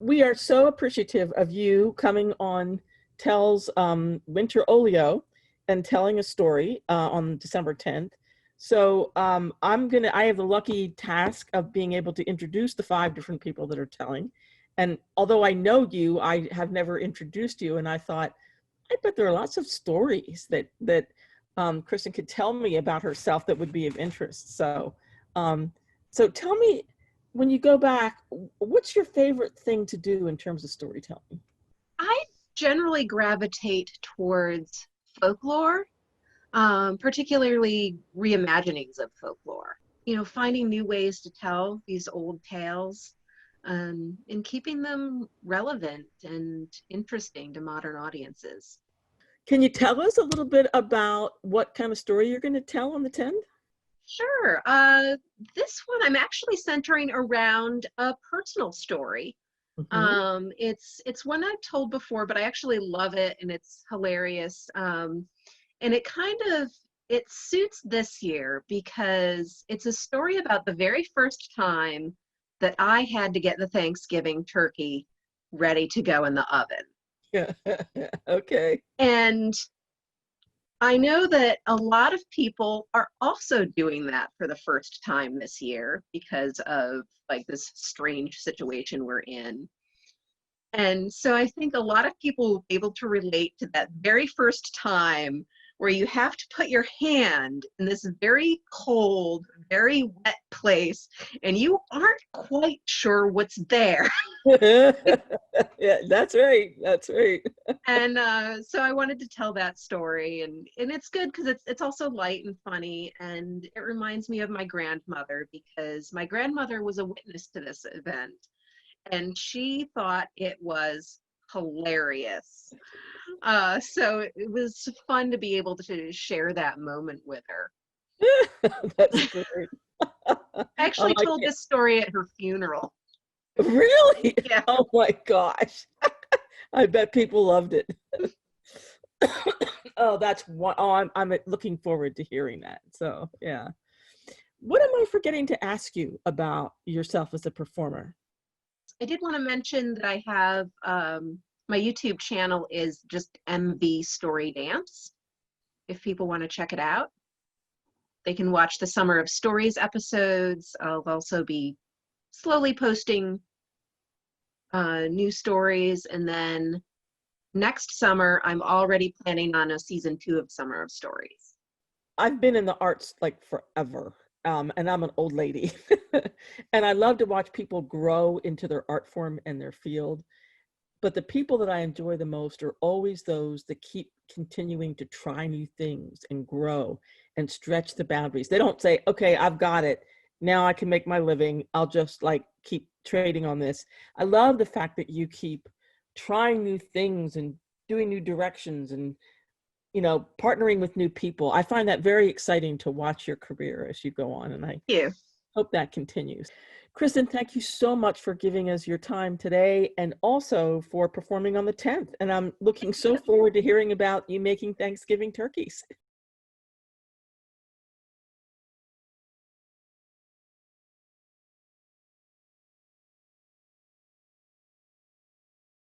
We are so appreciative of you coming on Tell's Winter Olio and telling a story on December 10th. So I have the lucky task of being able to introduce the 5 different people that are telling. And although I know you, I have never introduced you. And I thought, I bet there are lots of stories that Kristin could tell me about herself that would be of interest. So tell me, when you go back, what's your favorite thing to do in terms of storytelling? I generally gravitate towards folklore, particularly reimaginings of folklore. Finding new ways to tell these old tales, and keeping them relevant and interesting to modern audiences. Can you tell us a little bit about what kind of story you're going to tell on the 10th? Sure. This one I'm actually centering around a personal story. Mm-hmm. It's one I've told before, but I actually love it and it's hilarious. And it suits this year because it's a story about the very first time that I had to get the Thanksgiving turkey ready to go in the oven. Yeah. Okay. And I know that a lot of people are also doing that for the first time this year because of like this strange situation we're in. And so I think a lot of people will be able to relate to that very first time where you have to put your hand in this very cold, very wet place, and you aren't quite sure what's there. Yeah, that's right. That's right. And so I wanted to tell that story, and it's good because it's also light and funny, and it reminds me of my grandmother because my grandmother was a witness to this event, and she thought it was hilarious. So it was fun to be able to share that moment with her. That's great. I actually I told can't, this story at her funeral. really? Yeah. Oh my gosh. I bet people loved it. Oh, that's one. Oh, I'm looking forward to hearing that. So, yeah. What am I forgetting to ask you about yourself as a performer? I did want to mention that I have my YouTube channel is just MV Story Dance. If people want to check it out, they can watch the Summer of Stories episodes. I'll also be slowly posting new stories, and then next summer I'm already planning on a season 2 of Summer of Stories. I've been in the arts like forever, and I'm an old lady. And I love to watch people grow into their art form and their field. But the people that I enjoy the most are always those that keep continuing to try new things and grow and stretch the boundaries. They don't say, okay, I've got it. Now I can make my living. I'll just like keep trading on this. I love the fact that you keep trying new things and doing new directions and, partnering with new people. I find that very exciting to watch your career as you go on. And I Thank you. hope that continues. Kristin, thank you so much for giving us your time today and also for performing on the 10th. And I'm looking so forward to hearing about you making Thanksgiving turkeys.